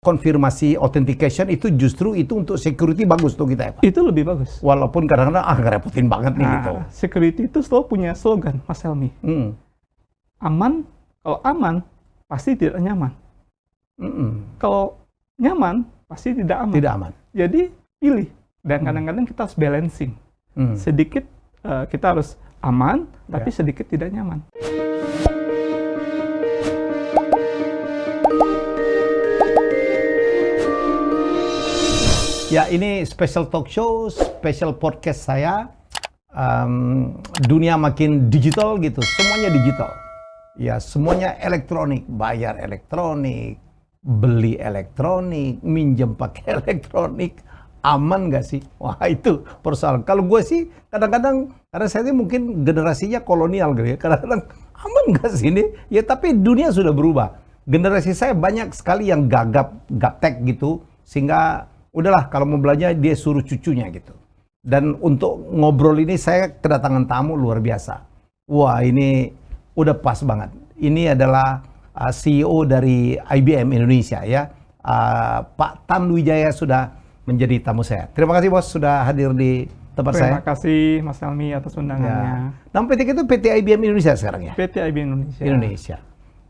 konfirmasi authentication itu justru itu untuk security bagus tuh kita ya Pak? Itu lebih bagus. Walaupun kadang-kadang ngerepotin banget nih gitu. Security itu selalu punya slogan, Mas Helmi. Aman, kalau aman pasti tidak nyaman. Kalau nyaman pasti tidak aman. Tidak aman. Jadi pilih. Dan kadang-kadang kita harus balancing. Sedikit kita harus aman, tapi sedikit tidak nyaman. Ya, ini special talk show, special podcast saya. Dunia makin digital gitu, semuanya digital. Ya, semuanya elektronik, bayar elektronik, beli elektronik, minjem pakai elektronik. Aman nggak sih? Wah, itu persoalan. Kalau gue sih kadang-kadang, karena saya ini mungkin generasinya kolonial gitu ya, kadang-kadang aman nggak sih ini? Ya, tapi dunia sudah berubah. Generasi saya banyak sekali yang gaptek gitu, sehingga udahlah kalau mau belanja dia suruh cucunya gitu. Dan untuk ngobrol ini saya kedatangan tamu luar biasa. Wah, ini udah pas banget. Ini adalah CEO dari IBM Indonesia ya. Pak Tan Wijaya sudah menjadi tamu saya. Terima kasih Bos sudah hadir di tempat saya. Terima kasih Mas Helmi atas undangannya. Ya. Nama PT itu PT IBM Indonesia sekarang ya? PT IBM Indonesia. Indonesia.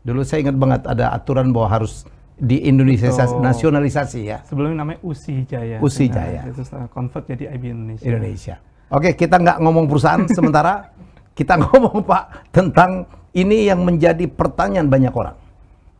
Dulu saya ingat banget ada aturan bahwa harus di Indonesia nasionalisasi ya. Sebelumnya namanya USI Jaya. USI Jaya. Itu convert jadi IBM Indonesia. Oke, kita nggak ngomong perusahaan sementara kita ngomong Pak tentang ini yang menjadi pertanyaan banyak orang.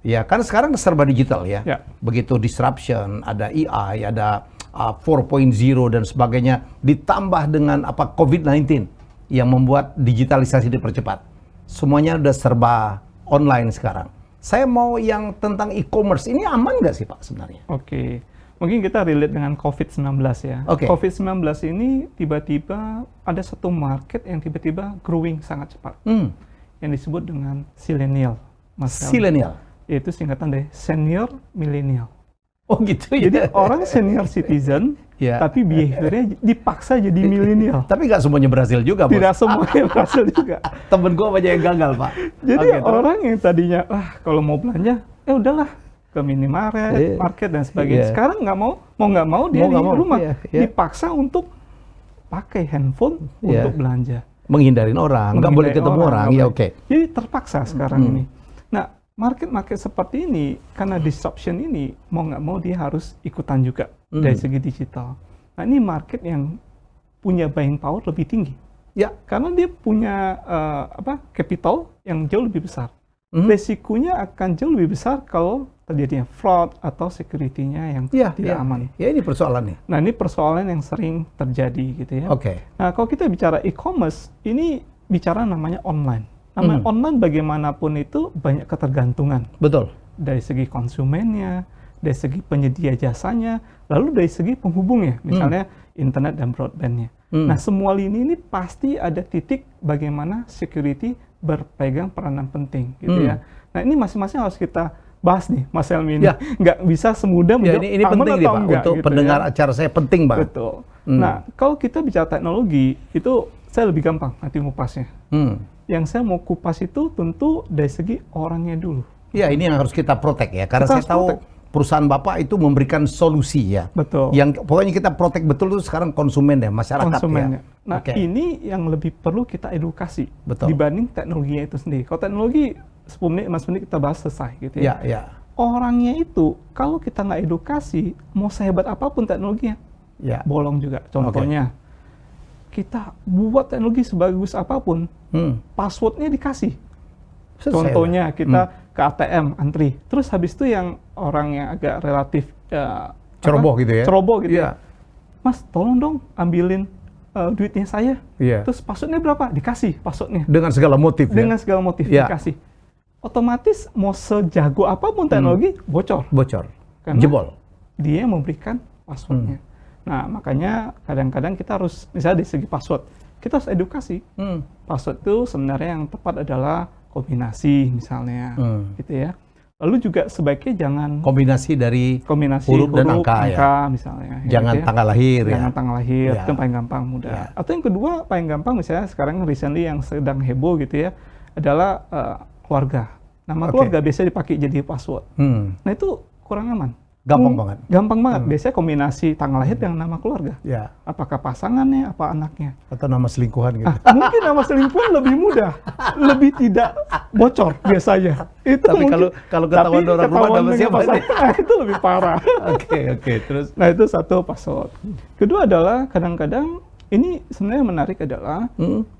Ya, kan sekarang serba digital ya. Begitu disruption, ada AI, ada 4.0 dan sebagainya, ditambah dengan COVID-19 yang membuat digitalisasi dipercepat. Semuanya udah serba online sekarang. Saya mau yang tentang e-commerce. Ini aman nggak sih Pak sebenarnya? Oke. Mungkin kita relate dengan COVID-19 ya. COVID-19 ini tiba-tiba ada satu market yang tiba-tiba growing sangat cepat. Yang disebut dengan Silenial. Silenial? Yaitu singkatan dari Senior Millennial. Oh gitu ya? Jadi orang senior citizen, tapi behaviornya dipaksa jadi milenial. Tapi nggak semuanya berhasil juga Bos. Tidak semuanya berhasil juga. Temen gue banyak yang gagal Pak. Jadi orang yang tadinya, kalau mau belanja, udahlah ke minimarket, market dan sebagainya. Sekarang nggak mau dia di rumah. Dipaksa untuk pakai handphone untuk belanja. Menghindarin orang, nggak boleh ketemu orang. Ya oke. Jadi terpaksa sekarang ini. Nah, market seperti ini, karena disruption ini, mau nggak mau dia harus ikutan juga dari segi digital. Nah, ini market yang punya buying power lebih tinggi. Ya, karena dia punya capital yang jauh lebih besar. Resikonya akan jauh lebih besar kalau terjadinya fraud atau security-nya yang tidak aman. Ya, ini persoalannya. Nah, ini persoalan yang sering terjadi gitu ya. Nah, kalau kita bicara e-commerce, ini bicara namanya online. Namanya online bagaimanapun itu banyak ketergantungan. Betul. Dari segi konsumennya, dari segi penyedia jasanya, lalu dari segi penghubungnya, misalnya internet dan broadbandnya. Nah, semua lini ini pasti ada titik bagaimana security berpegang peranan penting, gitu ya. Nah, ini masing-masing harus kita bahas nih, Mas Helmi ini. Nggak bisa semudah menjawab ini penting nih Pak, untuk gitu pendengar acara saya penting banget. Betul. Nah, kalau kita bicara teknologi, itu saya lebih gampang nanti ngupasnya. Yang saya mau kupas itu tentu dari segi orangnya dulu. Ya, ini yang harus kita protect ya, karena saya tahu perusahaan Bapak itu memberikan solusi ya. Betul. Yang pokoknya kita protect betul itu sekarang konsumen ya, masyarakat ya. Nah, ini yang lebih perlu kita edukasi dibanding teknologinya itu sendiri. Kalau teknologi 10 menit, 15 menit kita bahas selesai gitu ya. Orangnya itu, kalau kita nggak edukasi, mau sehebat apapun teknologinya, bolong juga. Contohnya, kita buat teknologi sebagus apapun, passwordnya dikasih. Contohnya kita ke ATM antri, terus habis itu yang orang yang agak relatif ceroboh gitu ya. Ceroboh gitu ya. Mas, tolong dong ambilin duitnya saya. Terus passwordnya berapa? Dikasih passwordnya. Dengan segala motif. Dengan segala motif dikasih. Otomatis mau sejago apapun teknologi bocor. Karena jebol. Dia memberikan passwordnya. Nah, makanya kadang-kadang kita harus, misalnya dari segi password, kita harus edukasi. Password itu sebenarnya yang tepat adalah kombinasi misalnya, gitu ya. Lalu juga sebaiknya jangan kombinasi dari huruf dan angka misalnya. Jangan gitu ya. tanggal lahir ya. Jangan tanggal lahir, itu yang paling gampang mudah. Atau yang kedua paling gampang misalnya sekarang recently yang sedang heboh gitu ya, adalah keluarga. Nama keluarga biasanya dipakai jadi password. Nah, itu kurang aman. Gampang banget. Gampang banget. Biasanya kombinasi tanggal lahir dengan nama keluarga. Ya. Apakah pasangannya, apa anaknya. Atau nama selingkuhan gitu. Mungkin nama selingkuhan lebih mudah, lebih tidak bocor biasanya. Itu tapi mungkin, kalau ketahuan orang rumah nama siapa nih? Itu lebih parah. Oke, terus. Nah itu satu password. Kedua adalah kadang-kadang ini sebenarnya menarik adalah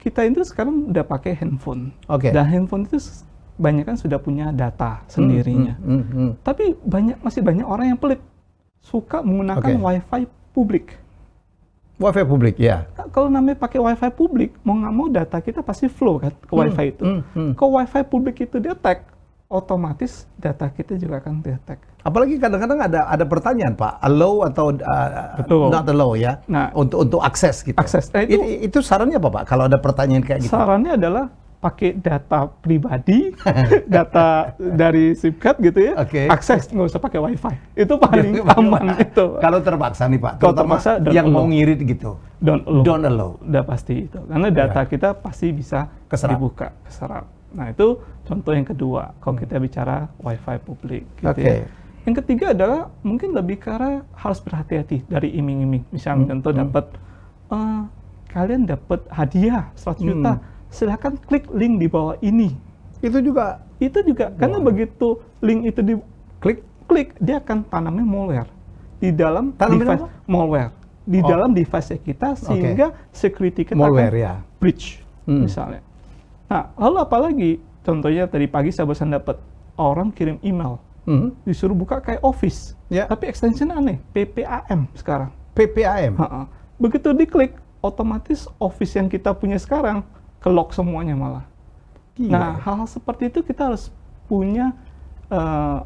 kita itu sekarang udah pakai handphone. Dan handphone itu banyak kan sudah punya data sendirinya. Tapi masih banyak orang yang pelit, suka menggunakan WiFi publik. WiFi publik, ya. Kalau namanya pakai WiFi publik, mau nggak mau data kita pasti flow kan ke WiFi itu. Kalau WiFi publik itu detect, otomatis data kita juga akan detect. Apalagi kadang-kadang ada pertanyaan, Pak, allow atau not allow ya, nah, untuk akses gitu. Akses. Itu sarannya apa, Pak? Kalau ada pertanyaan kayak gitu? Sarannya adalah pakai data pribadi, data dari SIM card gitu ya, akses, nggak usah pakai WiFi. Itu paling aman itu. Kalau terpaksa nih Pak, terutama yang mau ngirit gitu, don't allow. Udah pasti itu, karena data kita pasti bisa dibuka, keserap. Nah itu contoh yang kedua, kalau kita bicara WiFi publik gitu ya. Yang ketiga adalah mungkin lebih ke arah harus berhati-hati dari iming-iming. Misalnya contoh dapat, kalian dapat hadiah 100 juta, silahkan klik link di bawah ini. Itu juga, karena begitu link itu diklik, dia akan tanamnya malware di dalam device malware di dalam device kita, sehingga security kita akan breach misalnya. Nah, lalu apalagi contohnya tadi pagi saya barusan dapat orang kirim email, disuruh buka kayak Office, tapi extension aneh, PPAM sekarang. PPAM. Begitu diklik, otomatis Office yang kita punya sekarang ke-lock semuanya malah. Nah, hal-hal seperti itu kita harus punya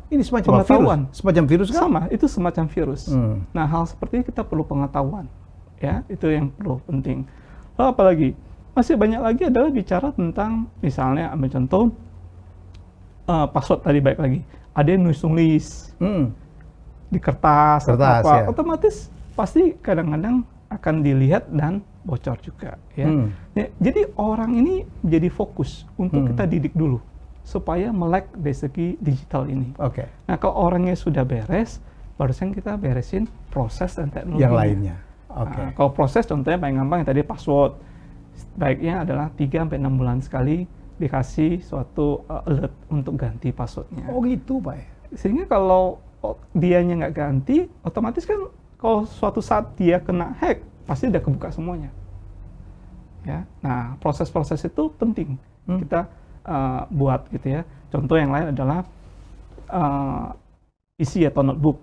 ini semacam pengetahuan. Semacam virus kan? Sama, itu semacam virus. Nah, hal seperti itu kita perlu pengetahuan. Ya, itu yang perlu penting. Lalu apalagi? Masih banyak lagi adalah bicara tentang, misalnya ambil contoh, password tadi baik lagi. Ada yang nulis di kertas atau apa. Otomatis pasti kadang-kadang akan dilihat dan bocor juga, ya. Jadi orang ini jadi fokus untuk kita didik dulu supaya melek dari segi digital ini. Nah, kalau orangnya sudah beres, barusan kita beresin proses dan teknologi yang lainnya. Nah, kalau proses contohnya paling gampang yang tadi password, baiknya adalah 3-6 bulan sekali dikasih suatu alert untuk ganti passwordnya. Oh gitu, Pak. Sehingga kalau dianya nggak ganti, otomatis kan kalau suatu saat dia kena hack, pasti udah kebuka semuanya. Ya, nah proses-proses itu penting kita buat gitu ya. Contoh yang lain adalah PC atau notebook.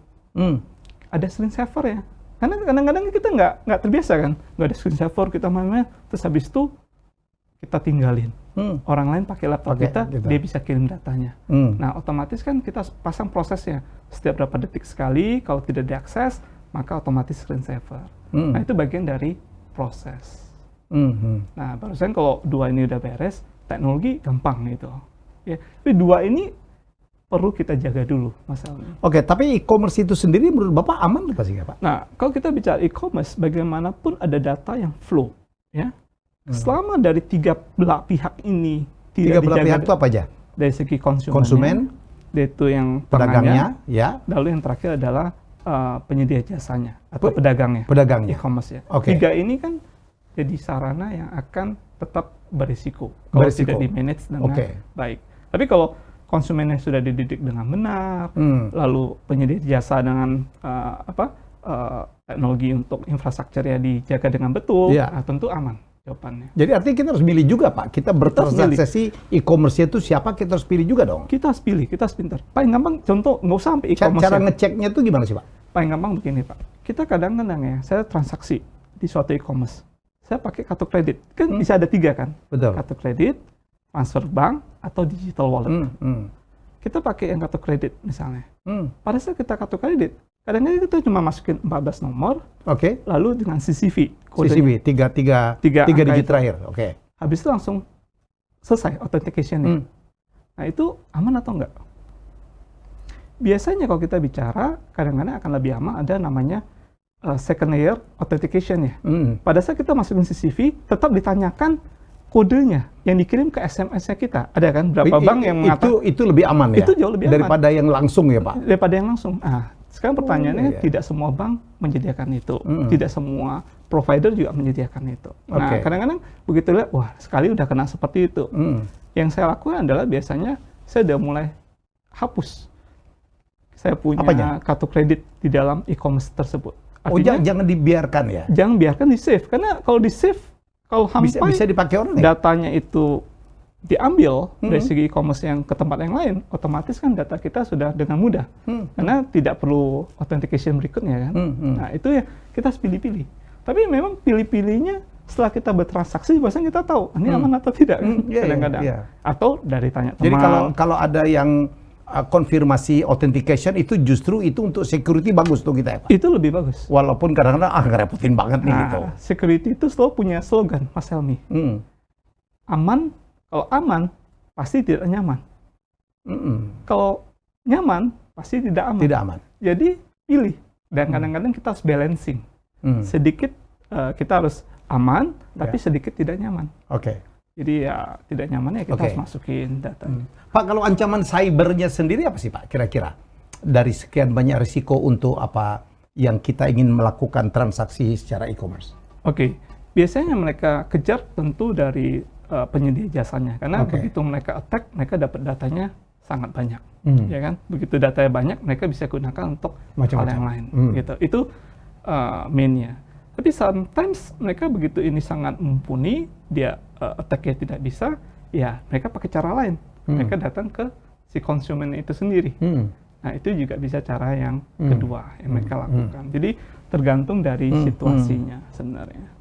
Ada screensaver ya. Karena kadang-kadang kita nggak terbiasa kan, nggak ada screensaver, kita main-main, terus habis itu kita tinggalin. Orang lain pakai laptop kita, dia bisa kirim datanya. Nah, otomatis kan kita pasang prosesnya. Setiap berapa detik sekali, kalau tidak diakses, maka otomatis screensaver. Nah, itu bagian dari proses. Nah, barusan kalau dua ini udah beres, teknologi gampang gitu. Ya, tapi dua ini perlu kita jaga dulu masalahnya. Tapi e-commerce itu sendiri menurut Bapak aman apa sih, Pak? Nah, kalau kita bicara e-commerce, bagaimanapun ada data yang flow, ya. Selama dari tiga belah pihak ini tidak dijaga. Pihak itu apa aja? Dari segi konsumen, itu yang pedagangnya, ya. Lalu yang terakhir adalah penyedia jasanya atau pedagangnya. E-commerce ya. Tiga ini kan jadi sarana yang akan tetap berisiko kalau tidak di-manage dengan baik. Tapi kalau konsumennya sudah dididik dengan benar, lalu penyedia jasa dengan teknologi untuk infrastrukturnya dijaga dengan betul, tentu aman jawabannya. Jadi artinya kita harus milih juga, Pak. Kita bertransaksi e-commerce itu siapa, kita harus pilih juga dong. Kita harus pilih, kita harus pintar. Paling gampang contoh, nggak usah sampai e-commerce. Cara ngeceknya itu gimana sih, Pak? Paling gampang begini, Pak. Kita kadang-kadang ya, saya transaksi di suatu e-commerce. Saya pakai kartu kredit. Kan bisa ada 3 kan? Betul. Kartu kredit, transfer bank, atau digital wallet. Kita pakai yang kartu kredit misalnya. Pada saat kita kartu kredit, kadang-kadang kita cuma masukin 14 nomor, lalu dengan CCV, kodenya. CCV, 3 digit terakhir. Habis itu langsung selesai authentication-nya. Nah, itu aman atau enggak? Biasanya kalau kita bicara, kadang-kadang akan lebih aman ada namanya second layer authentication ya. Pada saat kita masukin CCV, tetap ditanyakan kodenya yang dikirim ke SMS-nya kita. Ada kan berapa bank yang mengatakan itu lebih aman ya? Itu jauh lebih daripada aman. Yang langsung ya, Pak? Daripada yang langsung. Sekarang pertanyaannya, tidak semua bank menyediakan itu, tidak semua provider juga menyediakan itu. Nah, kadang-kadang begitu lihat, wah sekali udah kena seperti itu. Yang saya lakukan adalah biasanya saya udah mulai hapus. Saya punya kartu kredit di dalam e-commerce tersebut. Artinya, jangan dibiarkan ya? Jangan biarkan di-save, karena kalau di-save, kalau sampai bisa dipakai orang ya? Datanya itu diambil dari segi e-commerce yang ke tempat yang lain, otomatis kan data kita sudah dengan mudah, karena tidak perlu authentication berikutnya kan. Nah itu ya kita harus pilih-pilih. Tapi memang pilih-pilihnya setelah kita bertransaksi, biasanya kita tahu ini aman atau tidak kan, kadang-kadang. Atau dari tanya teman. Jadi kalau ada yang konfirmasi authentication itu justru itu untuk security bagus tuh kita ya Pak? Itu lebih bagus. Walaupun kadang-kadang ngerepotin banget nih gitu. Security itu selalu punya slogan, Mas Helmi. Aman. Kalau aman, pasti tidak nyaman. Kalau nyaman, pasti tidak aman. Tidak aman. Jadi, pilih. Dan kadang-kadang kita harus balancing. Sedikit kita harus aman, tapi sedikit tidak nyaman. Jadi ya tidak nyaman ya kita harus masukin data. Pak, kalau ancaman cybernya sendiri apa sih Pak kira-kira? Dari sekian banyak risiko untuk apa yang kita ingin melakukan transaksi secara e-commerce? Biasanya mereka kejar tentu dari penyedia jasanya, karena begitu mereka attack, mereka dapat datanya sangat banyak, ya kan? Begitu datanya banyak, mereka bisa gunakan untuk hal yang lain, gitu. Itu mainnya. Tapi sometimes mereka begitu ini sangat mumpuni, dia attack-nya tidak bisa, ya mereka pakai cara lain. Mereka datang ke si konsumen itu sendiri. Nah itu juga bisa cara yang kedua yang mereka lakukan. Jadi tergantung dari situasinya sebenarnya.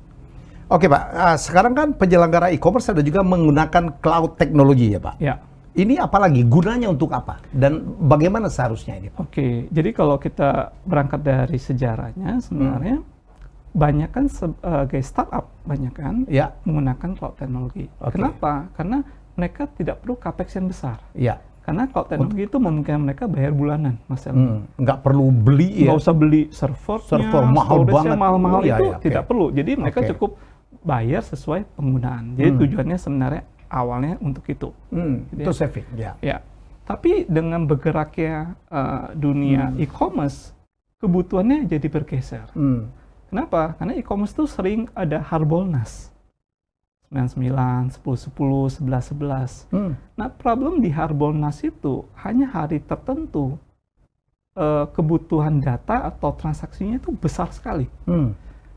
Oke Pak, sekarang kan penyelenggara e-commerce ada juga menggunakan cloud teknologi ya Pak? Ya. Ini apalagi, gunanya untuk apa? Dan bagaimana seharusnya ini Pak? Jadi kalau kita berangkat dari sejarahnya sebenarnya, banyak kan sebagai startup, banyak kan menggunakan cloud teknologi. Kenapa? Karena mereka tidak perlu capex yang besar. Karena cloud teknologi itu memungkinkan mereka bayar bulanan, Mas Helmi. Nggak perlu beli nggak usah beli server mahal banget. Mahal-mahal itu tidak perlu. Jadi mereka cukup bayar sesuai penggunaan. Jadi tujuannya sebenarnya awalnya untuk itu. Itu saving, ya. Tapi dengan bergeraknya dunia e-commerce, kebutuhannya jadi bergeser. Kenapa? Karena e-commerce itu sering ada harbolnas. 99, 10, 10, 11, 11. Nah, problem di harbolnas itu hanya hari tertentu kebutuhan data atau transaksinya itu besar sekali.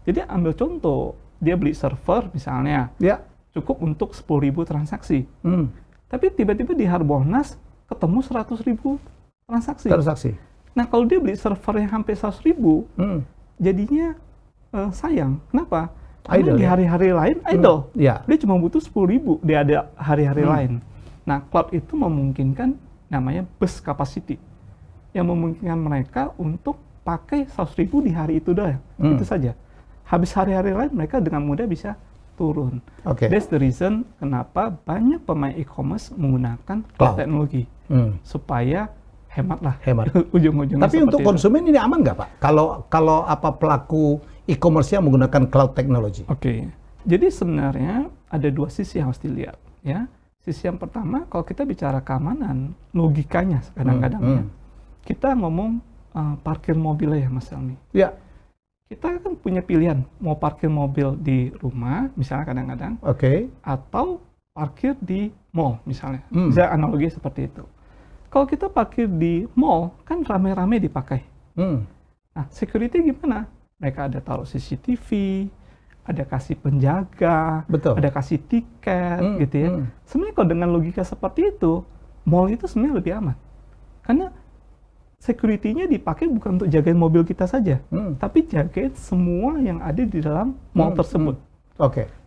Jadi ambil contoh, dia beli server misalnya, cukup untuk 10.000 transaksi. Tapi tiba-tiba di harbolnas ketemu 100.000 transaksi. Nah, kalau dia beli server yang hampir 100.000, jadinya sayang. Kenapa? Karena di hari-hari lain idle. Dia cuma butuh 10.000, dia ada hari-hari lain. Nah, cloud itu memungkinkan namanya burst capacity, yang memungkinkan mereka untuk pakai 100.000 di hari itu dah. Itu saja. Habis hari-hari lain mereka dengan mudah bisa turun. That's the reason kenapa banyak pemain e-commerce menggunakan cloud teknologi supaya hemat. Ujung-ujungnya. Tapi untuk konsumen ini aman nggak Pak? Kalau apa pelaku e-commerce-nya menggunakan cloud technology? Jadi sebenarnya ada dua sisi yang harus dilihat, ya. Sisi yang pertama, kalau kita bicara keamanan, logikanya kadang-kadang kita ngomong parkir mobil ya, Mas Helmi. Kita kan punya pilihan mau parkir mobil di rumah, misalnya kadang-kadang, atau parkir di mall, misalnya. Bisa analogi seperti itu. Kalau kita parkir di mall, kan rame-rame dipakai. Nah, security gimana? Mereka ada taruh CCTV, ada kasih penjaga, ada kasih tiket, gitu ya. Sebenarnya kalau dengan logika seperti itu, mall itu sebenarnya lebih aman. Karena security-nya dipakai bukan untuk jagain mobil kita saja, tapi jagain semua yang ada di dalam mall tersebut.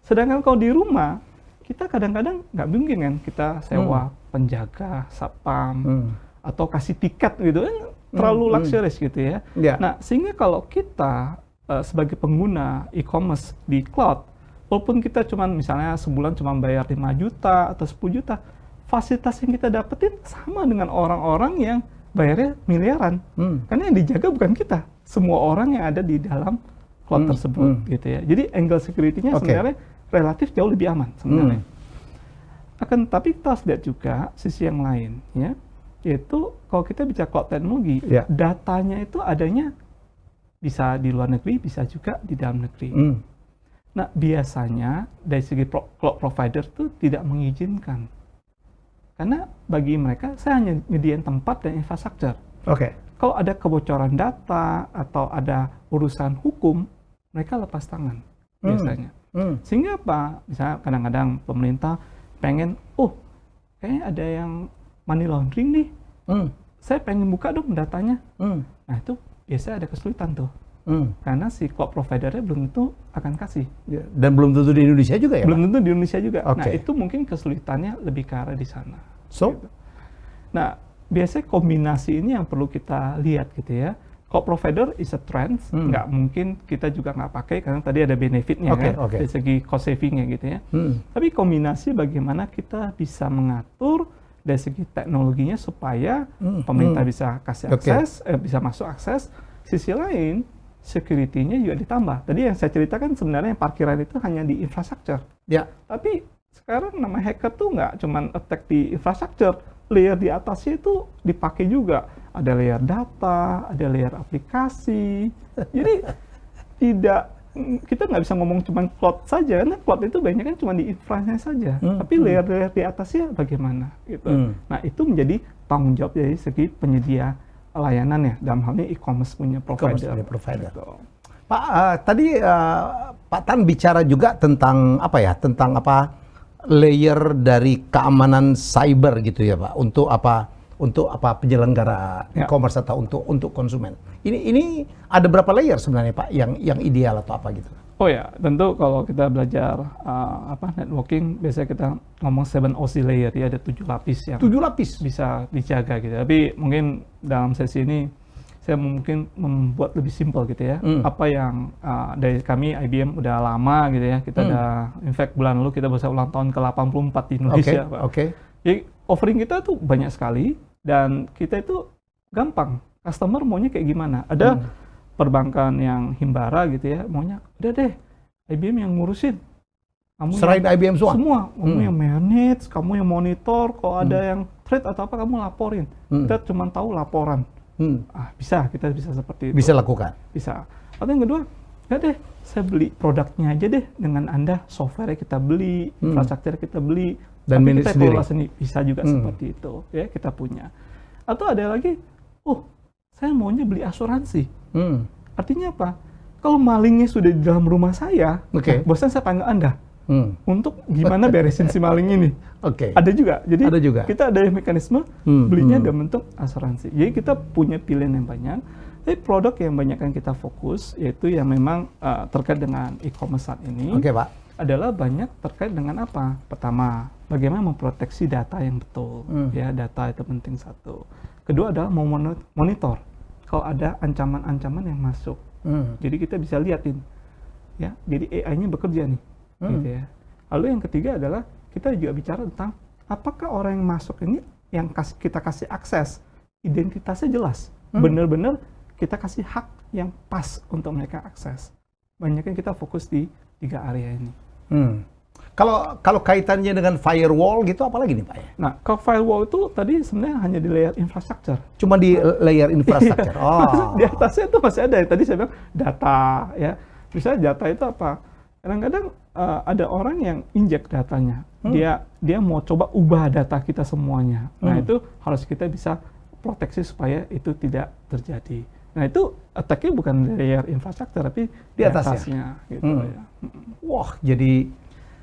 Sedangkan kalau di rumah, kita kadang-kadang nggak mungkin kan kita sewa penjaga, satpam, atau kasih tiket gitu kan, terlalu luxurious gitu ya. Nah, sehingga kalau kita sebagai pengguna e-commerce di cloud, walaupun kita cuma misalnya sebulan cuma bayar 5 juta atau 10 juta, fasilitas yang kita dapetin sama dengan orang-orang yang bayarnya miliaran. Karena yang dijaga bukan kita, semua orang yang ada di dalam cloud tersebut gitu ya. Jadi angle security-nya sebenarnya relatif jauh lebih aman sebenarnya. Tapi kita harus lihat juga sisi yang lain ya. yaitu kalau kita bicara cloud teknologi, datanya itu adanya bisa di luar negeri, bisa juga di dalam negeri. Nah, biasanya dari segi cloud provider itu tidak mengizinkan. Karena bagi mereka, saya hanya nyediain tempat dan infrastruktur. Kalau ada kebocoran data atau ada urusan hukum, mereka lepas tangan biasanya. Sehingga apa? Misalnya kadang-kadang pemerintah pengen, kayaknya ada yang money laundering nih. Saya pengen buka dong datanya. Nah, itu biasanya ada kesulitan tuh. Karena si cloud provider-nya belum tentu akan kasih. Dan belum tentu di Indonesia juga ya? Belum tentu di Indonesia juga. Nah, itu mungkin kesulitannya lebih ke arah di sana. Gitu. Nah, biasanya kombinasi ini yang perlu kita lihat gitu ya. Cloud provider is a trend, nggak mungkin kita juga nggak pakai karena tadi ada benefitnya dari segi cost savingnya gitu ya. Tapi kombinasi bagaimana kita bisa mengatur dari segi teknologinya supaya pemerintah bisa kasih akses, bisa masuk akses. Sisi lain, security-nya juga ditambah. Tadi yang saya ceritakan sebenarnya parkiran itu hanya di infrastruktur. Tapi sekarang nama hacker tuh nggak cuma attack di infrastruktur, layer di atasnya itu dipakai juga. Ada layer data, ada layer aplikasi. Jadi kita nggak bisa ngomong cuma cloud saja, karena cloud itu banyak kan cuma di infranya saja. Tapi layer-layer di atasnya bagaimana? Gitu. Nah, itu menjadi tanggung jawab dari segi penyedia layanan ya, dalam hal ini e-commerce punya provider. Gitu. Pak, tadi Pak Tan bicara juga tentang layer dari keamanan cyber gitu ya Pak, untuk penyelenggara e-commerce atau untuk konsumen. Ini ada berapa layer sebenarnya Pak yang ideal atau apa gitu? Oh ya, tentu kalau kita belajar networking, biasanya kita ngomong 7OC layer, ya ada 7 lapis yang 7 lapis bisa dijaga gitu. Tapi mungkin dalam sesi ini saya mungkin membuat lebih simpel gitu ya. Apa yang dari kami IBM udah lama gitu ya. Kita ada, in fact bulan lalu kita bisa ulang tahun ke-84 di Indonesia Pak. Jadi offering kita tuh banyak sekali dan kita itu gampang. Customer maunya kayak gimana? Ada perbankan yang himbara gitu ya, maunya udah deh IBM yang ngurusin. Kamu serain IBM semua. Kamu yang manage, kamu yang monitor, kalau ada yang threat atau apa kamu laporin. Kita cuma tahu laporan. Kita bisa seperti itu. Bisa lakukan. Bisa. Atau yang kedua, ya deh, saya beli produknya aja deh dengan Anda, software kita beli, infrastruktur kita beli, dan manage sendiri. Bisa juga seperti itu, ya kita punya. Atau ada lagi, saya maunya beli asuransi. Artinya apa? Kalau malingnya sudah di dalam rumah saya, bosan saya panggil Anda untuk gimana beresin si maling ini. Ada juga. Jadi kita ada mekanisme belinya dalam bentuk asuransi. Jadi kita punya pilihan yang banyak. Tapi produk yang banyak yang kita fokus yaitu yang memang terkait dengan e-commerce saat ini adalah banyak terkait dengan apa? Pertama, bagaimana memproteksi data yang betul. Ya, data itu penting satu. Kedua adalah monitor kalau ada ancaman-ancaman yang masuk. Jadi kita bisa liatin, ya. Jadi AI-nya bekerja nih, gitu ya. Lalu yang ketiga adalah kita juga bicara tentang apakah orang yang masuk ini yang kita kasih akses, identitasnya jelas, benar-benar kita kasih hak yang pas untuk mereka akses. Banyaknya kita fokus di 3 area ini. Kalau kaitannya dengan firewall gitu, apalagi nih Pak ya? Nah, kalau firewall itu tadi sebenarnya hanya di layer infrastruktur. Cuma di layer infrastruktur. Di atasnya itu masih ada. Tadi saya bilang data, ya. Misalnya data itu apa? Kadang-kadang ada orang yang injek datanya. Dia mau coba ubah data kita semuanya. Nah, itu harus kita bisa proteksi supaya itu tidak terjadi. Nah, itu attack-nya bukan di layer infrastruktur, tapi di atasnya. Gitu, ya. Wah, jadi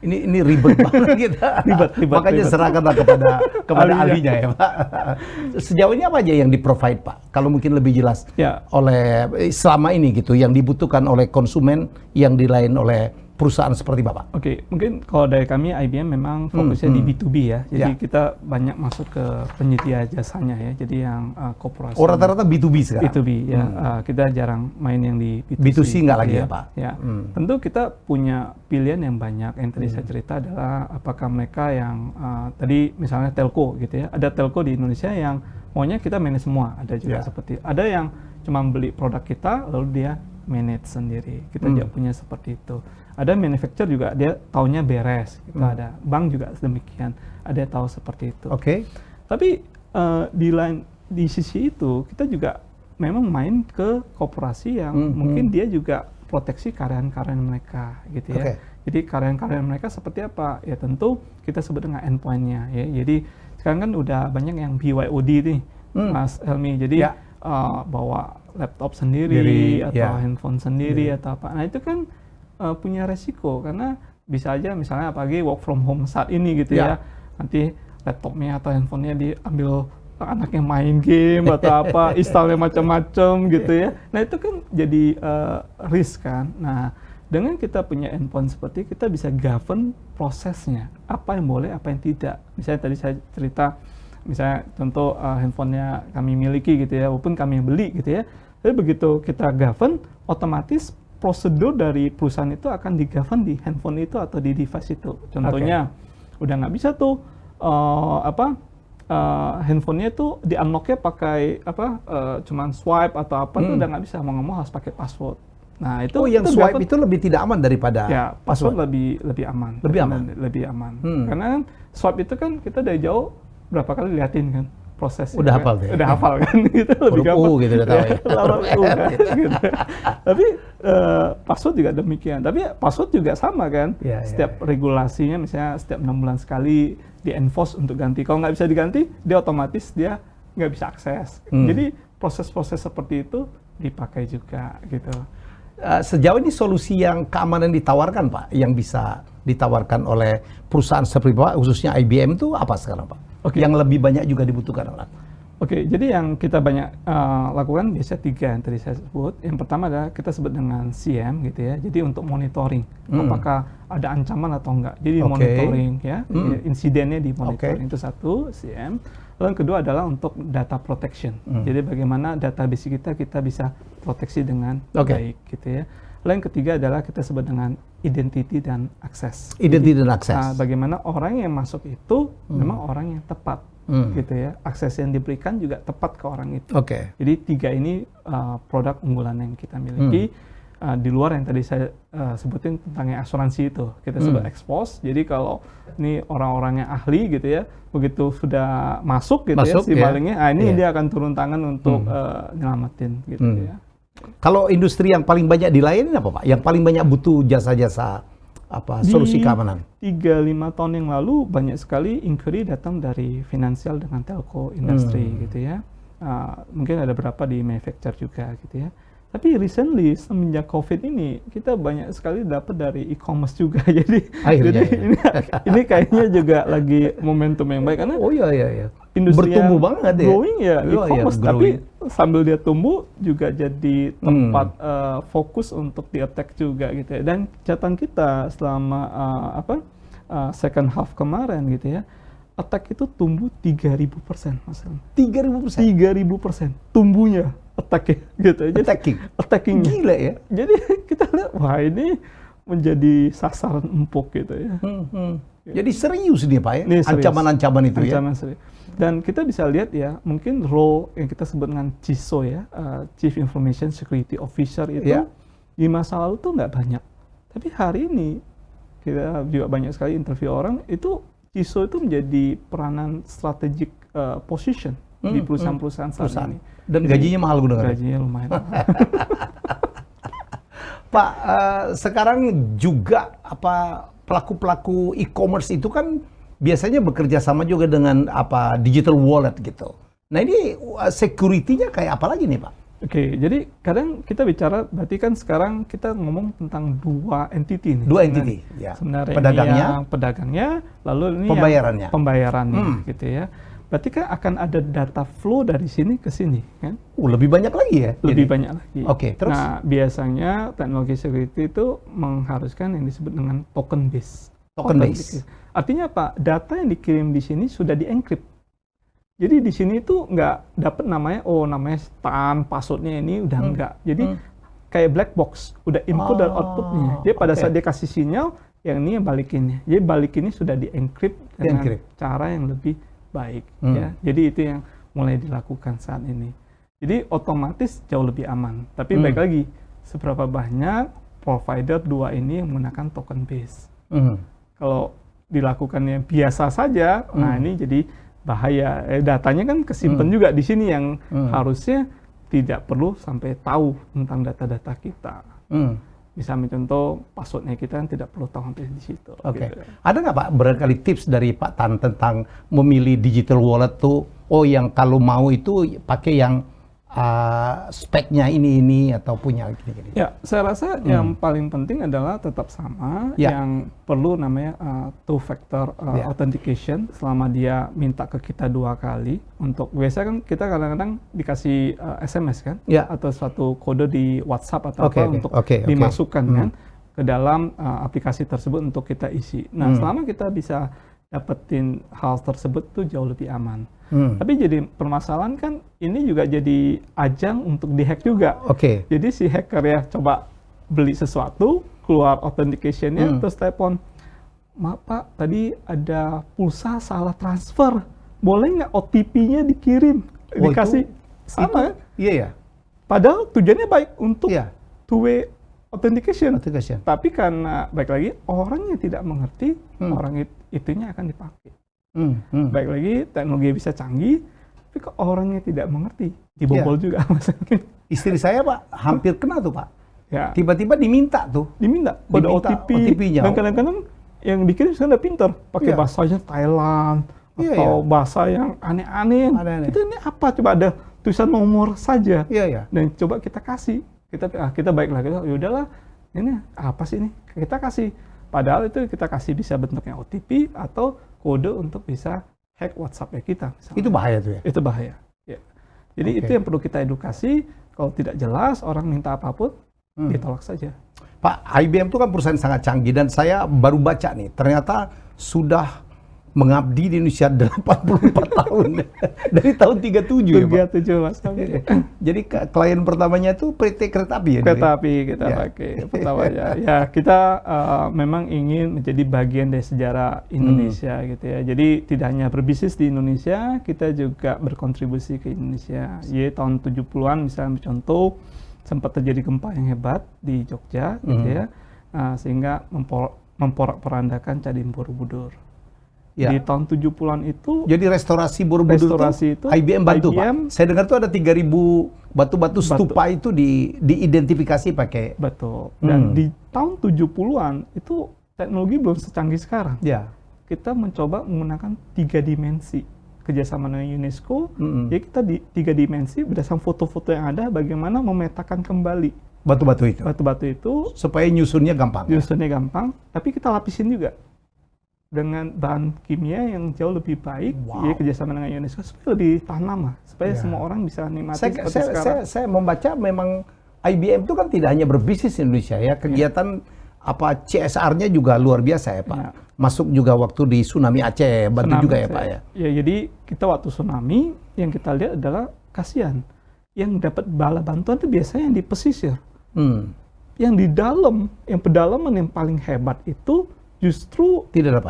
ini ribet banget kita. Makanya serahkanlah kepada ahlinya ya Pak. Sejauh ini apa aja yang di-provide Pak? Kalau mungkin lebih jelas oleh selama ini gitu, yang dibutuhkan oleh konsumen yang dilayan oleh perusahaan seperti Bapak? Mungkin kalau dari kami IBM memang fokusnya di B2B ya. Jadi kita banyak masuk ke penyedia jasanya ya. Jadi yang korporasi. Rata-rata B2B sekarang? B2B ya. Kita jarang main yang di B2C. B2C nggak lagi ya Pak? Ya. Tentu kita punya pilihan yang banyak. Yang tadi saya cerita adalah apakah mereka yang tadi misalnya telco gitu ya. Ada telco di Indonesia yang maunya kita manage semua. Ada juga seperti ada yang cuma beli produk kita lalu dia manage sendiri. Kita juga punya seperti itu. Ada manufacturer juga, dia taunya beres. Kita ada bank juga demikian, ada yang tahu seperti itu. Tapi di sisi itu kita juga memang main ke koperasi yang mungkin dia juga proteksi karyawan-karyawan mereka gitu ya. Jadi karyawan-karyawan mereka seperti apa? Ya tentu kita sebut dengan endpoint-nya ya. Jadi sekarang kan udah banyak yang BYOD nih, Mas Helmi. Jadi bawa laptop sendiri atau handphone sendiri atau apa. Nah itu kan punya resiko karena bisa aja misalnya apalagi work from home saat ini gitu ya. Nanti laptopnya atau handphonenya diambil anaknya main game atau apa, installnya macam-macam gitu ya. Nah itu kan jadi risk kan. Nah dengan kita punya endpoint seperti kita bisa govern prosesnya, apa yang boleh, apa yang tidak. Misalnya tadi saya cerita, misalnya contoh handphonenya kami miliki gitu ya, walaupun kami yang beli gitu ya. Tapi begitu kita govern, otomatis prosedur dari perusahaan itu akan di-govern di handphone itu atau di device itu. Contohnya udah nggak bisa tuh handphonenya tuh di unlock-nya pakai cuman swipe atau apa tuh udah nggak bisa, mau nggak mau harus pakai password. Nah itu yang itu swipe itu lebih tidak aman daripada password lebih aman. Lebih aman. Karena kan swipe itu kan kita dari jauh berapa kali liatin kan prosesnya. Udah hafal tuh. Udah hafal kan gitu lebih gampang. Gitu udah tahu ya. Gitu. Tapi password juga demikian. Tapi password juga sama kan. Setiap regulasinya misalnya setiap 6 bulan sekali di-enforce untuk ganti. Kalau nggak bisa diganti, dia otomatis dia nggak bisa akses. Jadi proses-proses seperti itu dipakai juga gitu. Sejauh ini solusi yang keamanan ditawarkan Pak, yang bisa ditawarkan oleh perusahaan seperti Pak, khususnya IBM itu apa sekarang Pak? Yang lebih banyak juga dibutuhkan orang. Jadi yang kita banyak lakukan biasanya 3 yang tadi saya sebut. Yang pertama adalah kita sebut dengan CM gitu ya. Jadi untuk monitoring apakah ada ancaman atau enggak. Jadi monitoring ya, insidennya di monitoring itu satu CM. Lalu yang kedua adalah untuk data protection. Jadi bagaimana database kita bisa proteksi dengan baik gitu ya. Lalu yang ketiga adalah kita sebut dengan identity dan akses. Identity dan akses. Bagaimana orang yang masuk itu memang orang yang tepat. Gitu ya, akses yang diberikan juga tepat ke orang itu. Jadi 3 ini produk unggulan yang kita miliki. Di luar yang tadi saya sebutin tentang yang asuransi itu, kita sebut expose. Jadi kalau ini orang-orangnya ahli gitu ya, begitu sudah masuk gitu ya si malingnya, ini dia akan turun tangan untuk nyelamatin gitu ya. Kalau industri yang paling banyak dilayani apa Pak? Yang paling banyak butuh jasa-jasa solusi keamanan? 3-5 tahun yang lalu banyak sekali inquiry datang dari finansial dengan telco industri gitu ya. Mungkin ada beberapa di manufacture juga gitu ya. Tapi recently semenjak COVID ini kita banyak sekali dapat dari e-commerce juga. Jadi ini kayaknya juga lagi momentum yang baik karena industri bertumbuh banget ya. Growing ya e-commerce, tapi sambil dia tumbuh juga jadi tempat fokus untuk di-attack juga gitu ya. Dan catatan kita selama second half kemarin gitu ya, attack itu tumbuh 3.000%, Mas. 3.000%? 3.000% tumbuhnya attack gitu. Attacking. Gila ya. Jadi kita lihat, wah ini menjadi sasaran empuk gitu ya. Jadi serius nih Pak ya, ancaman-ancaman itu ya. Serius. Dan kita bisa lihat ya, mungkin role yang kita sebut dengan CISO ya, Chief Information Security Officer itu di masa lalu tuh nggak banyak. Tapi hari ini kita juga banyak sekali interview orang, itu CISO itu menjadi peranan strategic position di perusahaan-perusahaan saat ini. Dan gajinya mahal gue dengar. Gajinya lumayan. Pak, sekarang juga pelaku-pelaku e-commerce itu kan biasanya bekerja sama juga dengan digital wallet gitu. Nah ini security-nya kayak apa lagi nih Pak? Jadi kadang kita bicara, berarti kan sekarang kita ngomong tentang 2 entity nih. 2 entity, ya. Sebenarnya pedagangnya, lalu ini pembayarannya gitu ya. Berarti kan akan ada data flow dari sini ke sini kan? Lebih banyak lagi ya? Lebih banyak lagi. Terus? Nah biasanya teknologi security itu mengharuskan yang disebut dengan token base. Artinya apa? Data yang dikirim di sini sudah di-encrypt. Jadi di sini itu nggak dapat namanya stan, passwordnya ini udah enggak. Jadi kayak black box, udah input dan outputnya. Jadi pada saat dia kasih sinyal, yang ini yang balikinnya. Jadi balikinnya sudah di-encrypt dengan cara yang lebih baik ya. Jadi itu yang mulai dilakukan saat ini. Jadi otomatis jauh lebih aman. Tapi baik lagi, seberapa banyak provider 2 ini yang menggunakan token base. Kalau dilakukannya biasa saja, nah ini jadi bahaya. Datanya kan kesimpan juga di sini yang harusnya tidak perlu sampai tahu tentang data-data kita. Misalnya contoh passwordnya kita kan tidak perlu tahu sampai di situ. Oke. Gitu. Ada nggak Pak barangkali tips dari Pak Tan tentang memilih digital wallet tuh? Oh, yang kalau mau itu pakai yang speknya ini atau punya gini-gini. Ya, saya rasa yang paling penting adalah tetap sama, yang perlu namanya two factor authentication selama dia minta ke kita 2 kali. Untuk biasa kan kita kadang-kadang dikasih SMS kan, atau suatu kode di WhatsApp atau untuk dimasukkan kan ke dalam aplikasi tersebut untuk kita isi. Nah, selama kita bisa dapetin hal tersebut tuh jauh lebih aman. Tapi jadi permasalahan kan ini juga jadi ajang untuk dihack juga. Jadi si hacker ya coba beli sesuatu, keluar authentication-nya, terus telepon, "Maaf Pak, tadi ada pulsa salah transfer. Boleh nggak OTP-nya dikirim?" Dikasih sama kan? Iya ya. Padahal tujuannya baik untuk two-way authentication. Tapi karena baik lagi orang yang tidak mengerti, orang itunya akan dipakai. Baik lagi teknologi bisa canggih, tapi kok orangnya tidak mengerti, dibobol juga maksudnya. Istri saya Pak hampir kena tuh Pak. Ya. Tiba-tiba diminta kode OTP-nya. Dan kadang-kadang yang dikirim sudah pinter, pakai bahasanya Thailand atau bahasa yang aneh-aneh. Kita ini apa? Coba ada tulisan nomor saja. Dan coba kita kasih. Kita baik lagi, yaudahlah, ini apa sih ini? Kita kasih. Padahal itu kita kasih bisa bentuknya OTP atau kode untuk bisa hack WhatsApp-nya kita. Misalnya. Itu bahaya tuh ya? Itu bahaya. Ya. Jadi itu yang perlu kita edukasi. Kalau tidak jelas, orang minta apapun, ditolak saja. Pak, IBM itu kan perusahaan sangat canggih dan saya baru baca nih, ternyata sudah mengabdi di Indonesia 84 tahun. Dari tahun 37 ya Pak? 37 Mas. Jadi klien pertamanya itu PT Kereta Api ya? Kereta Api kita pakai pertamanya. Ya kita memang ingin menjadi bagian dari sejarah Indonesia gitu ya. Jadi tidak hanya berbisnis di Indonesia, kita juga berkontribusi ke Indonesia. Tahun 70-an misalnya contoh, sempat terjadi gempa yang hebat di Jogja gitu ya. Sehingga memporak-porandakan Candi Borobudur. Di tahun 70-an itu jadi restorasi Borobudur itu IBM bantu Pak. Saya dengar tuh ada 3.000 batu-batu stupa itu diidentifikasi pakai. Betul. Dan di tahun 70-an itu teknologi belum secanggih sekarang. Kita mencoba menggunakan 3 dimensi kerjasama dengan UNESCO. Jadi kita di 3 dimensi berdasarkan foto-foto yang ada bagaimana memetakan kembali batu-batu itu supaya nyusunnya gampang. Tapi kita lapisin juga dengan bahan kimia yang jauh lebih baik, kerjasama dengan UNESCO supaya lebih tahan lama, supaya semua orang bisa nikmati seperti sekarang. Saya membaca memang IBM itu kan tidak hanya berbisnis di Indonesia ya, kegiatan CSR-nya juga luar biasa ya Pak. Masuk juga waktu di tsunami Aceh, bantu juga ya Pak ya. Ya, jadi kita waktu tsunami yang kita lihat adalah kasihan, yang dapat bala bantuan itu biasanya yang di pesisir, yang di dalam, yang pedalaman yang paling hebat itu justru tidak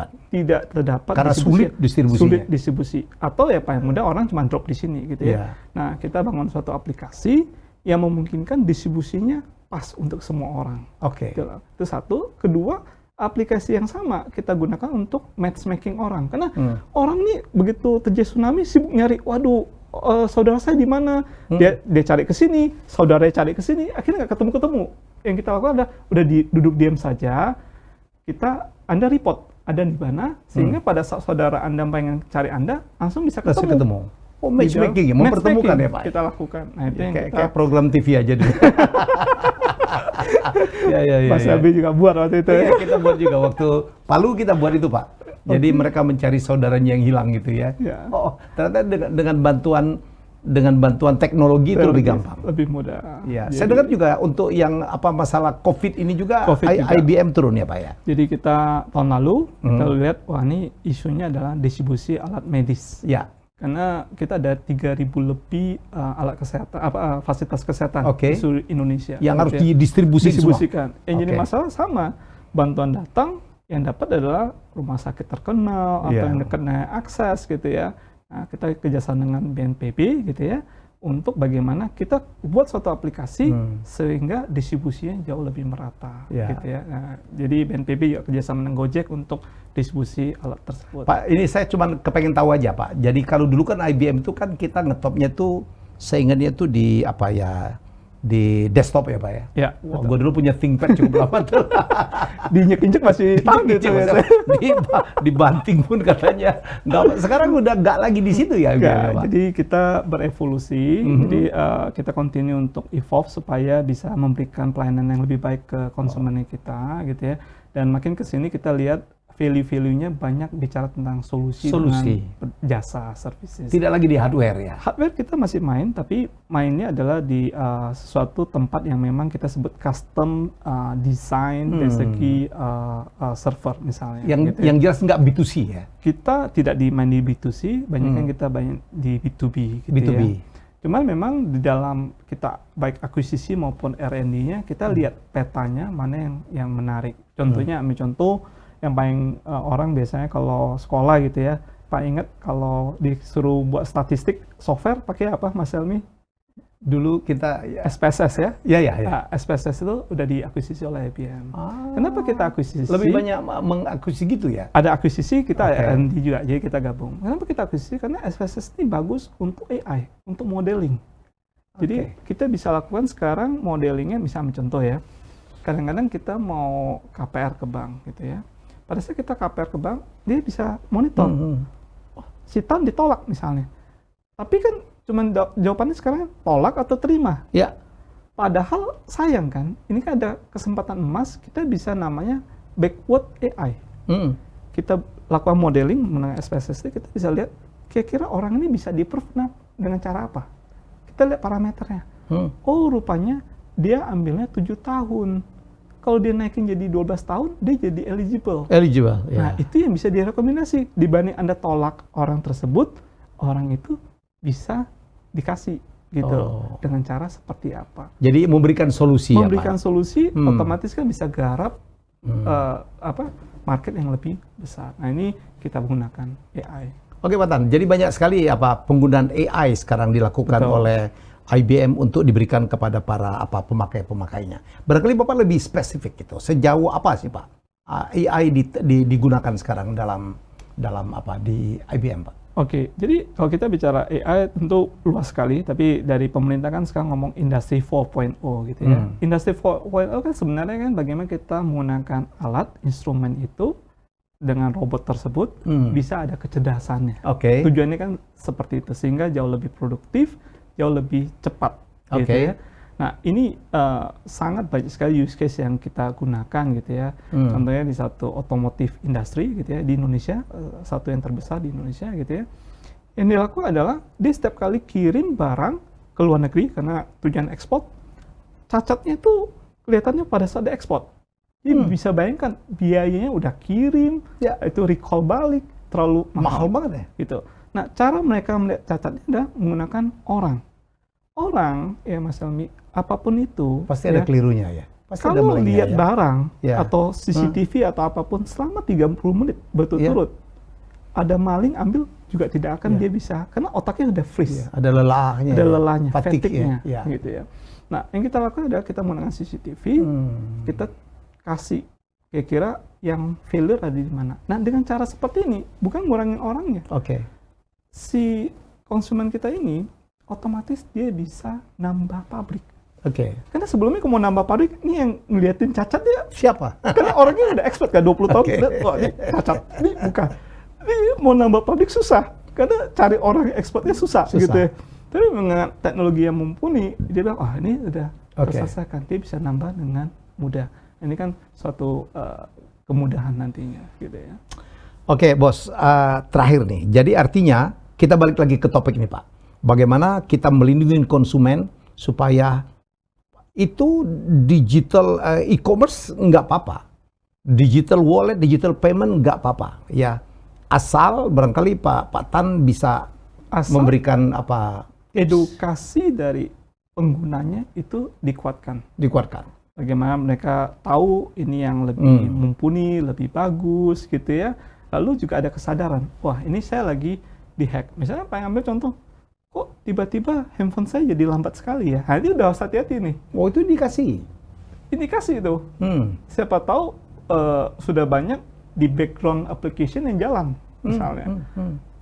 terdapat karena sulit distribusi atau ya paling mudah orang cuma drop di sini gitu ya. Nah, kita bangun suatu aplikasi yang memungkinkan distribusinya pas untuk semua orang. Itu satu. Kedua, aplikasi yang sama kita gunakan untuk matchmaking orang karena orang nih begitu terjadi tsunami sibuk nyari, waduh, saudara saya di mana? Dia cari ke sini, saudaranya cari ke sini, akhirnya nggak ketemu. Yang kita lakukan adalah udah duduk diam saja. Anda report ada di mana, sehingga pada saat saudara Anda pengen cari Anda, langsung bisa ketemu. Oh, matchmaking ya, mempertemukan ya Pak? Kita lakukan. Nah, itu kayak program TV aja dulu. Mas Abi juga buat waktu itu. Iya, kita buat juga waktu Palu kita buat itu Pak. Jadi mereka mencari saudaranya yang hilang gitu ya. Oh, ternyata dengan bantuan teknologi itu lebih gampang. Lebih mudah. Ya, saya dengar juga untuk yang masalah COVID ini juga IBM turun ya Pak ya. Jadi kita tahun lalu kita lihat, wah ini isunya adalah distribusi alat medis. Karena kita ada 3.000 lebih alat kesehatan, fasilitas kesehatan di seluruh Indonesia. Yang harus didistribusikan. Yang jadi masalah sama, bantuan datang, yang dapat adalah rumah sakit terkenal atau yang dekat dengan akses gitu ya. Nah, kita kerjasama dengan BNPB gitu ya, untuk bagaimana kita buat suatu aplikasi sehingga distribusinya jauh lebih merata, gitu ya. Nah, jadi BNPB juga kerjasama dengan Gojek untuk distribusi alat tersebut. Pak, ini saya cuma kepengen tahu aja Pak. Jadi kalau dulu kan IBM itu kan kita ngetopnya tuh, seingatnya tuh di apa ya? Di desktop ya Pak ya? Ya. Wah, gue dulu punya ThinkPad cukup lama tuh. Diinjek-injek masih gitu ya. Dibanting pun katanya. Nggak, sekarang udah nggak lagi di situ ya? Pak? Jadi kita berevolusi, jadi kita continue untuk evolve supaya bisa memberikan pelayanan yang lebih baik ke konsumen kita, gitu ya. Dan makin ke sini kita lihat value-value-nya banyak bicara tentang solusi. Dengan jasa, services. Tidak lagi di hardware ya? Hardware kita masih main, tapi mainnya adalah di suatu tempat yang memang kita sebut custom design dari segi server misalnya. Yang, gitu yang jelas nggak B2C ya? Kita tidak main di B2C, banyak yang kita banyak di B2B. Gitu B2B. Ya. Cuman memang di dalam kita baik akuisisi maupun R&D-nya, kita lihat petanya mana yang menarik. Contohnya, ambil contoh, yang paling orang biasanya kalau sekolah gitu ya, Pak ingat kalau disuruh buat statistik software pakai apa Mas Helmi? Dulu kita SPSS ya? Iya. Nah, SPSS itu udah diakuisisi oleh IBM. Kenapa kita akuisisi? Lebih banyak mengakuisisi gitu ya? Ada akuisisi, kita R&D juga, jadi kita gabung. Kenapa kita akuisisi? Karena SPSS ini bagus untuk AI, untuk modeling. Jadi kita bisa lakukan sekarang modelingnya, misalnya contoh ya, kadang-kadang kita mau KPR ke bank gitu ya. Pada saat kita KPR ke bank, dia bisa monitor. Si TAN ditolak misalnya. Tapi kan cuman jawabannya sekarang tolak atau terima. Ya. Padahal sayang kan, ini kan ada kesempatan emas, kita bisa namanya backward AI. Kita lakukan modeling mengenai SPSS, kita bisa lihat kira-kira orang ini bisa di-prove dengan cara apa. Kita lihat parameternya. Oh rupanya dia ambilnya 7 tahun. Kalau dia naikin jadi 12 tahun, dia jadi eligible. Eligible, ya. Nah, itu yang bisa direkomendasi. Dibanding Anda tolak orang tersebut, orang itu bisa dikasih gitu. Dengan cara seperti apa. Jadi memberikan solusi memberikan solusi, otomatis kan bisa garap market yang lebih besar. Nah, ini kita menggunakan AI. Oke, Pak Tan. Jadi banyak sekali penggunaan AI sekarang dilakukan oleh IBM untuk diberikan kepada para pemakai-pemakainya. Barangkali Bapak lebih spesifik gitu. Sejauh apa sih Pak AI digunakan sekarang dalam di IBM Pak? Oke, jadi kalau kita bicara AI tentu luas sekali, tapi dari pemerintah kan sekarang ngomong Industri 4.0 gitu ya. Industri 4.0 kan sebenarnya kan bagaimana kita menggunakan alat, instrumen itu dengan robot tersebut bisa ada kecerdasannya. Tujuannya kan seperti itu, sehingga jauh lebih produktif, jauh lebih cepat, gitu ya. Nah, ini sangat banyak sekali use case yang kita gunakan, gitu ya. Contohnya di satu otomotif industri, gitu ya, di Indonesia, satu yang terbesar di Indonesia, gitu ya. Yang dilakukan adalah dia setiap kali kirim barang ke luar negeri karena tujuan ekspor, cacatnya itu kelihatannya pada saat diekspor. Jadi bisa bayangkan biayanya udah kirim, itu recall balik, terlalu mahal banget ya, gitu. Nah, cara mereka melihat cacatnya adalah menggunakan orang. Orang, ya Mas Helmi, apapun itu. Pasti ada kelirunya ya? Pasti kalau lihat barang, atau CCTV atau apapun, selama 30 menit berturut-turut, ada maling ambil juga tidak akan dia bisa. Karena otaknya udah freeze. Ada lelahnya. Ada lelahnya, fatigue-nya. Ya. Gitu ya. Nah, yang kita lakukan adalah kita menggunakan CCTV, kita kasih kira-kira yang failure ada di mana. Nah, dengan cara seperti ini, bukan ngurangin orangnya. Si konsumen kita ini otomatis dia bisa nambah pabrik. Karena sebelumnya kalau mau nambah pabrik, ini yang ngeliatin cacat dia siapa? Karena orangnya udah expert kan 20 tahun, wah ini cacat, ini bukan. Ini mau nambah pabrik susah, karena cari orang yang expertnya susah. Gitu ya. Tapi dengan teknologi yang mumpuni, dia bilang, ini udah terselesaikan, dia bisa nambah dengan mudah. Ini kan suatu kemudahan nantinya, gitu ya. Oke, Bos, terakhir nih. Jadi artinya kita balik lagi ke topik ini, Pak. Bagaimana kita melindungi konsumen supaya itu digital e-commerce nggak apa-apa, digital wallet, digital payment nggak apa-apa, ya asal barangkali Pak Tan bisa memberikan edukasi dari penggunanya itu dikuatkan. Bagaimana mereka tahu ini yang lebih mumpuni, lebih bagus, gitu ya. Lalu juga ada kesadaran, wah ini saya lagi dihack. Misalnya, Pak ambil contoh, kok tiba-tiba handphone saya jadi lambat sekali ya. Nah, ini udah harus hati-hati nih. Oh, itu indikasi? Indikasi itu. Siapa tahu sudah banyak di background application yang jalan, misalnya.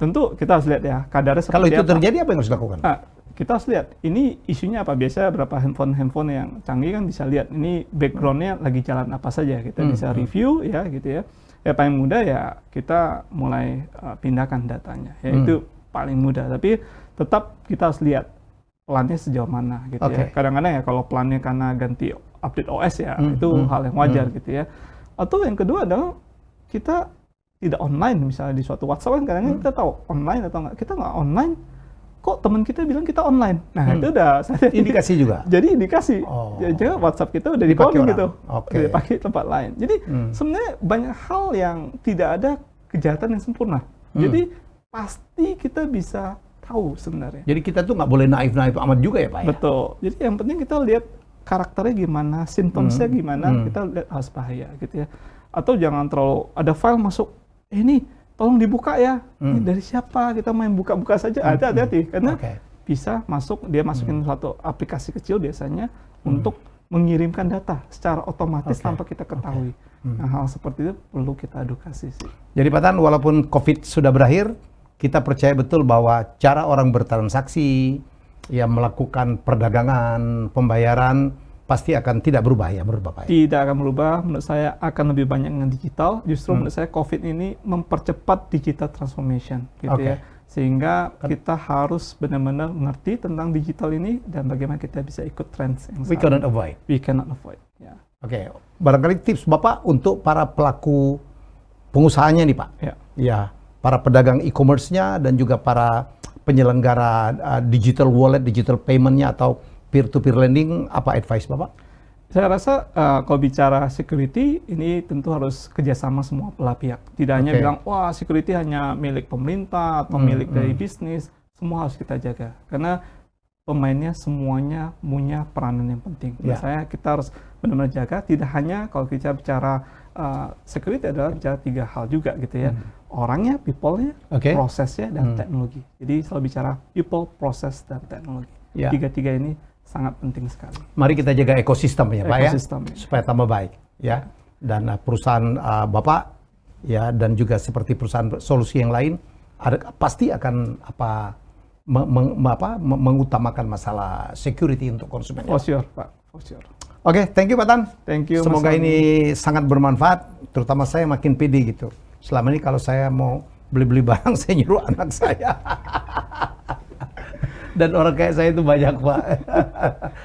Tentu kita harus lihat ya, kadarnya seperti apa. Kalau itu terjadi, apa yang harus dilakukan? Nah, kita harus lihat, ini isunya apa. Biasanya berapa handphone yang canggih kan bisa lihat, ini backgroundnya lagi jalan apa saja. Kita bisa review ya, gitu ya. Ya paling mudah ya kita mulai pindahkan datanya. Ya itu paling mudah. Tapi tetap kita harus lihat plannya sejauh mana, gitu ya. Kadang-kadang ya kalau plannya karena ganti update OS ya, itu hal yang wajar gitu ya. Atau yang kedua adalah kita tidak online, misalnya di suatu WhatsApp kan kadang-kadang kita tahu online atau enggak. Kita nggak online, kok teman kita bilang kita online. Nah itu udah indikasi juga. Jadi indikasi. Jangan WhatsApp kita udah dipakai gitu, dipakai tempat lain. Jadi sebenarnya banyak hal yang tidak ada kejahatan yang sempurna. Jadi pasti kita bisa tahu sebenarnya. Jadi kita tuh nggak boleh naif-naif amat juga ya Pak? Betul. Jadi yang penting kita lihat karakternya gimana, simptomnya gimana, kita lihat harus bahaya gitu ya. Atau jangan terlalu ada file masuk, ini tolong dibuka ya, ini dari siapa, kita main buka-buka saja, hati-hati karena bisa masuk, dia masukin suatu aplikasi kecil biasanya untuk mengirimkan data secara otomatis tanpa kita ketahui. Nah hal seperti itu perlu kita edukasi sih. Jadi Pak Tan, walaupun COVID sudah berakhir, kita percaya betul bahwa cara orang bertransaksi, ya melakukan perdagangan, pembayaran, pasti akan tidak berubah ya menurut Bapak? Tidak akan berubah, menurut saya akan lebih banyak dengan digital. Justru menurut saya COVID ini mempercepat digital transformation, gitu ya. Sehingga kita harus benar-benar mengerti tentang digital ini dan bagaimana kita bisa ikut trends yang We cannot avoid. We cannot avoid. Ya. Barangkali tips Bapak untuk para pelaku pengusahanya nih Pak. Ya, para pedagang e-commerce-nya dan juga para penyelenggara digital wallet, digital payment-nya atau peer-to-peer lending, apa advice Bapak? Saya rasa kalau bicara security, ini tentu harus kerjasama semua belah pihak. Tidak hanya bilang, wah security hanya milik pemerintah atau milik dari bisnis, semua harus kita jaga. Karena pemainnya semuanya punya peranan yang penting. Menurut saya kita harus benar-benar jaga, tidak hanya kalau kita bicara security adalah bicara 3 hal juga gitu ya. Orangnya, people-nya, prosesnya, dan teknologi. Jadi selalu bicara people, proses, dan teknologi. Tiga-tiga ini sangat penting sekali. Mari kita jaga ekosistemnya, Pak ya, supaya tambah baik ya. Dan perusahaan Bapak ya dan juga seperti perusahaan solusi yang lain pasti akan mengutamakan masalah security untuk konsumen. For sure, Pak. For sure. Oke, thank you Pak Tan. Thank you. Semoga ini sangat bermanfaat, terutama saya makin pede gitu. Selama ini kalau saya mau beli-beli barang, saya nyuruh anak saya. Dan orang kayak saya itu banyak Pak.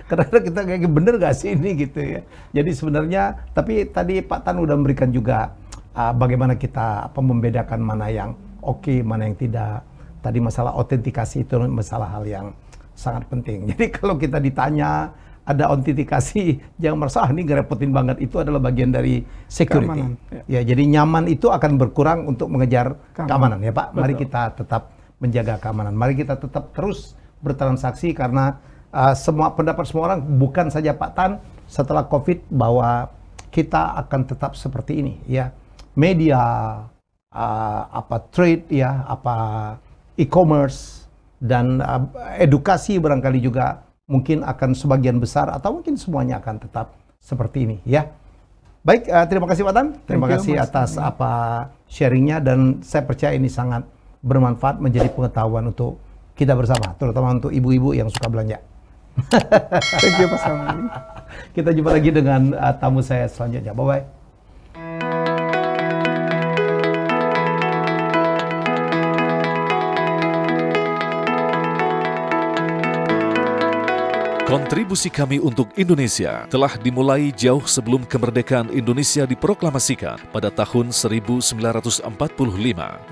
Karena kita kayak bener gak sih ini gitu ya. Jadi sebenarnya, tapi tadi Pak Tan udah memberikan juga bagaimana kita membedakan mana yang oke, mana yang tidak. Tadi masalah autentikasi itu masalah hal yang sangat penting. Jadi kalau kita ditanya ada autentikasi, jangan merasa ini ngerepotin banget. Itu adalah bagian dari security. Ya, jadi nyaman itu akan berkurang untuk mengejar keamanan ya Pak. Mari kita tetap menjaga keamanan. Mari kita tetap terus bertransaksi karena semua pendapat semua orang, bukan saja Pak Tan, setelah COVID bahwa kita akan tetap seperti ini ya. Media, trade ya, e-commerce dan edukasi barangkali juga mungkin akan sebagian besar atau mungkin semuanya akan tetap seperti ini ya. Baik, terima kasih Pak Tan. Terima kasih atas sharingnya dan saya percaya ini sangat bermanfaat menjadi pengetahuan untuk kita bersama, terutama untuk ibu-ibu yang suka belanja. Thank you Pak Samali. Kita jumpa lagi dengan tamu saya selanjutnya. Bye-bye. Kontribusi kami untuk Indonesia telah dimulai jauh sebelum kemerdekaan Indonesia diproklamasikan pada tahun 1945.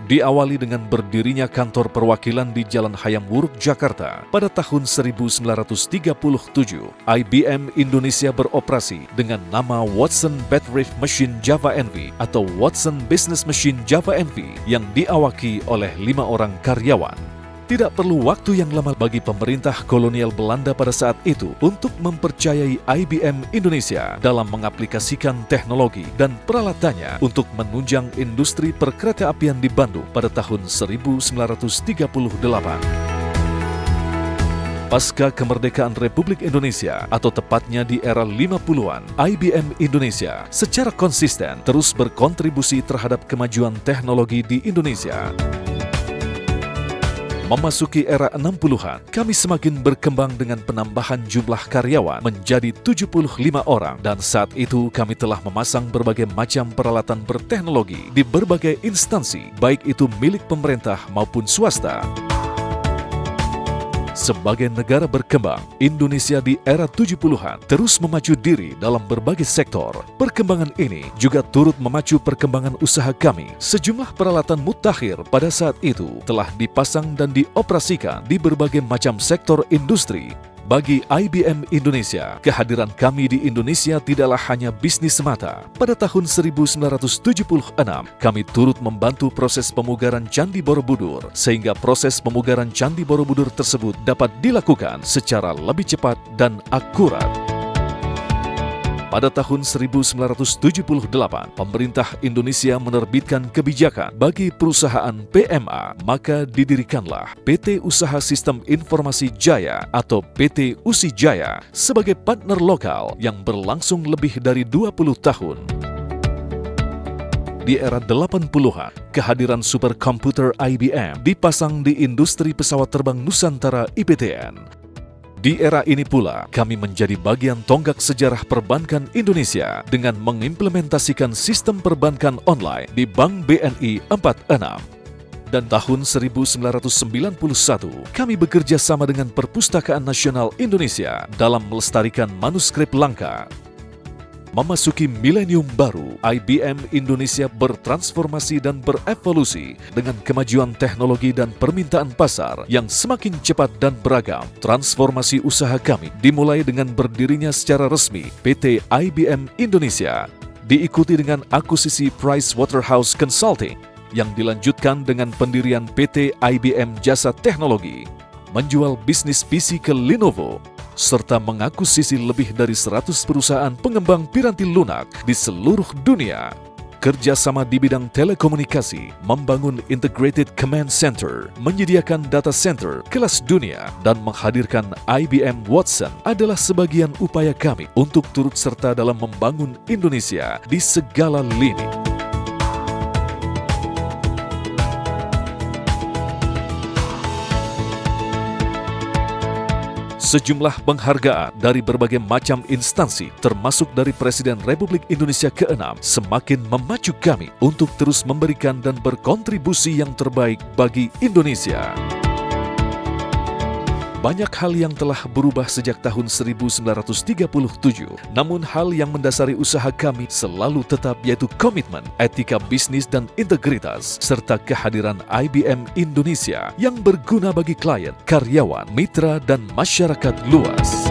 Diawali dengan berdirinya kantor perwakilan di Jalan Hayam Wuruk, Jakarta. Pada tahun 1937, IBM Indonesia beroperasi dengan nama Watson Battery Machine Java NV atau Watson Business Machine Java NV yang diawaki oleh 5 orang karyawan. Tidak perlu waktu yang lama bagi pemerintah kolonial Belanda pada saat itu untuk mempercayai IBM Indonesia dalam mengaplikasikan teknologi dan peralatannya untuk menunjang industri perkeretaapian di Bandung pada tahun 1938. Pasca kemerdekaan Republik Indonesia atau tepatnya di era 50-an, IBM Indonesia secara konsisten terus berkontribusi terhadap kemajuan teknologi di Indonesia. Memasuki era 60-an, kami semakin berkembang dengan penambahan jumlah karyawan menjadi 75 orang dan saat itu kami telah memasang berbagai macam peralatan berteknologi di berbagai instansi, baik itu milik pemerintah maupun swasta. Sebagai negara berkembang, Indonesia di era 70-an terus memacu diri dalam berbagai sektor. Perkembangan ini juga turut memacu perkembangan usaha kami. Sejumlah peralatan mutakhir pada saat itu telah dipasang dan dioperasikan di berbagai macam sektor industri. Bagi IBM Indonesia, kehadiran kami di Indonesia tidaklah hanya bisnis semata. Pada tahun 1976, kami turut membantu proses pemugaran Candi Borobudur, sehingga proses pemugaran Candi Borobudur tersebut dapat dilakukan secara lebih cepat dan akurat. Pada tahun 1978, pemerintah Indonesia menerbitkan kebijakan bagi perusahaan PMA, maka didirikanlah PT Usaha Sistem Informasi Jaya atau PT USI Jaya sebagai partner lokal yang berlangsung lebih dari 20 tahun. Di era 80-an, kehadiran superkomputer IBM dipasang di industri pesawat terbang Nusantara IPTN. Di era ini pula, kami menjadi bagian tonggak sejarah perbankan Indonesia dengan mengimplementasikan sistem perbankan online di Bank BNI 46. Dan tahun 1991, kami bekerja sama dengan Perpustakaan Nasional Indonesia dalam melestarikan manuskrip langka. Memasuki milenium baru, IBM Indonesia bertransformasi dan berevolusi dengan kemajuan teknologi dan permintaan pasar yang semakin cepat dan beragam. Transformasi usaha kami dimulai dengan berdirinya secara resmi PT IBM Indonesia, diikuti dengan akuisisi Pricewaterhouse Consulting, yang dilanjutkan dengan pendirian PT IBM Jasa Teknologi, menjual bisnis PC ke Lenovo, serta mengakuisisi lebih dari 100 perusahaan pengembang piranti lunak di seluruh dunia. Kerjasama di bidang telekomunikasi, membangun Integrated Command Center, menyediakan data center kelas dunia, dan menghadirkan IBM Watson adalah sebagian upaya kami untuk turut serta dalam membangun Indonesia di segala lini. Sejumlah penghargaan dari berbagai macam instansi, termasuk dari Presiden Republik Indonesia ke-6, semakin memacu kami untuk terus memberikan dan berkontribusi yang terbaik bagi Indonesia. Banyak hal yang telah berubah sejak tahun 1937, namun hal yang mendasari usaha kami selalu tetap, yaitu komitmen, etika bisnis dan integritas, serta kehadiran IBM Indonesia yang berguna bagi klien, karyawan, mitra, dan masyarakat luas.